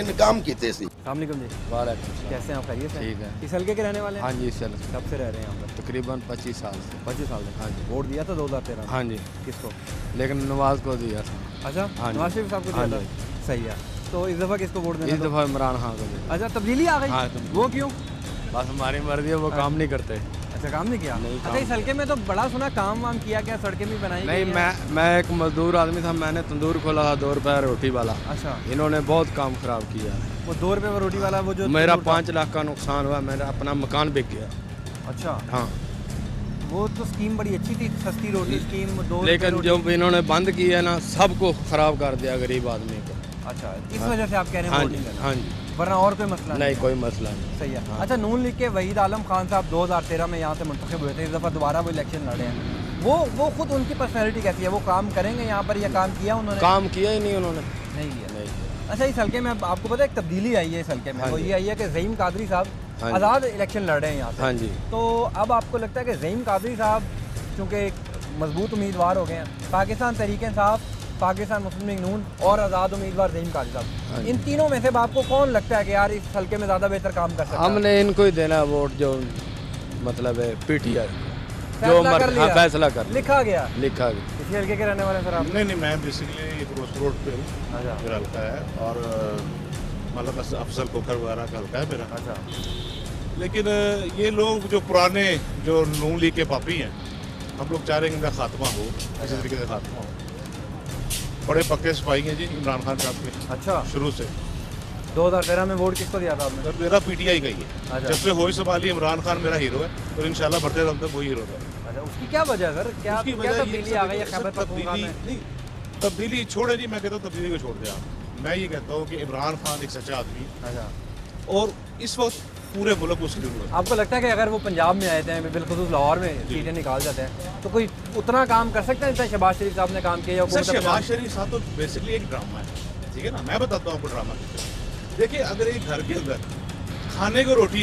इन्हें काम किए सी। अस्सलामुअलैकुम जी, वालेकुम कैसे हैं आप? खैरियत से? ठीक है। इस हल्के के रहने वाले हैं? हाँ जी, चल कब से रह रहे हैं यहाँ पर? तकरीबन 25 साल से। 25 साल से। हाँ जी। वोट दिया था 2013 में? हाँ जी, किसको? लेकिन नवाज को दिया था। अच्छा, हाँ जी। नवाज शरीफ साहब को हाँ दिया था? सही है। तो इस दफ़ा किसको वोट देना इस था? दफ़ा इमरान खान को दिया। अच्छा, तब्दीली आ गई? हाँ, तब्दीली। वो क्यों? बस हमारी मर्जी है, वो काम नहीं करते। अच्छा, काम नहीं किया? नहीं, अच्छा, काम इस हल्के में तो बड़ा सुना काम वाम किया गया, सड़कें भी बनाई नहीं, गई हैं। मैं एक मजदूर आदमी था, मैंने तंदूर खोला था 2 रुपये रोटी वाला। अच्छा, इन्होंने बहुत काम खराब किया। वो 2 रुपये में रोटी वाला वो जो मेरा तंदूर था। 5 लाख का नुकसान हुआ, मेरा अपना मकान बिक गया। अच्छा, हाँ, वो तो स्कीम बड़ी अच्छी थी, सस्ती रोटी स्कीम, 2 लेकिन जो इन्होंने बंद किया ना, सबको खराब कर दिया गरीब आदमी को। अच्छा, इस वजह से आप कह रहे हैं हाँ वोट जी, नहीं करना, हाँ जी, वरना और कोई मसला नहीं कोई मसला नहीं। सही है। हाँ। अच्छा, नून लीग के वहीद आलम खान साहब 2013 में यहाँ से मुंतखब हुए थे, इस दफ़ा दोबारा वो इलेक्शन लड़े हैं। वो खुद उनकी पर्सनैलिटी कैसी है? वो काम करेंगे यहाँ पर या काम किया उन्होंने? काम किया ही नहीं उन्होंने। नहीं किया। नहीं किया। अच्छा, इस हल्के में आपको पता है एक तब्दीली आई है इस हल्के में, हाँ वो जी। ये आई है कि ज़हीम कादरी साहब हाँ जी। आज़ाद इलेक्शन लड़ रहे हैं यहाँ से। हाँ जी, तो अब आपको लगता है कि ज़हीम कादरी साहब चूँकि एक मजबूत उम्मीदवार हो गए हैं, पाकिस्तान तहरीक इंसाफ, पाकिस्तान मुस्लिम लीग नून और आज़ाद उम्मीदवार ज़हीम कादरी हाँ साहब, जी। इन तीनों में से अब आपको कौन लगता है कि यार इस हल्के में ज़्यादा बेहतर काम कर सकता है? हमने इनको ही देना है वोट, जो मतलब है PTI, जो फैसला कर लिया? फैसला कर लिखा गया? लिखा गया। इसी हल्के के रहने वाले हैं सर आप? नहीं, मैं बेसिकली क्रॉस रोड पे हूँ, अच्छा, मेरा हल्का है, और मतलब अफजल कोकर वगैरह का हल्का है मेरा। अच्छा, लेकिन ये लोग जो पुराने जो नून लीग के पापी हैं, हम लोग चाह रहे हैं कि इनका खात्मा हो, इसी तरीके से खात्मा हो। बड़े पक्के सिपाही हैं जी इमरान खान साहब के अच्छा। शुरू से। 2013 में वोट किसको दिया था आपने? सर मेरा PTI का ही है। अच्छा। जब से होश संभाली इमरान खान मेरा हीरो है, और इंशाल्लाह बढ़ते दम तक वही हीरो है। अच्छा, उसकी क्या वजह है सर? क्या उसकी क्या वजह ये तब्दीली सब आ गई है सर, खैबर पख्तूनख्वा तब्दीली में? नहीं, तब्दीली छोड़े जी, मैं कहता हूँ तब्दीली को छोड़ दे आप। मैं ये कहता हूँ कि इमरान खान एक सच्चा आदमी, अच्छा, और इस वक्त पूरे मुल्क को उसकी जरूरत है। आपको लगता है कि अगर वो पंजाब में आए थे, बिलखुसूस लाहौर में सीटें निकाल जाते हैं, तो कोई उतना काम कर सकता है जितना शहबाज शरीफ साहब ने काम किया? या सर हुकूमत शहबाज पंजाब- शरीफ साहब तो बेसिकली एक ड्रामा है, ठीक है ना। मैं बताता हूँ आपको ड्रामा। देखिए, अगर एक घर के अंदर खाने को रोटी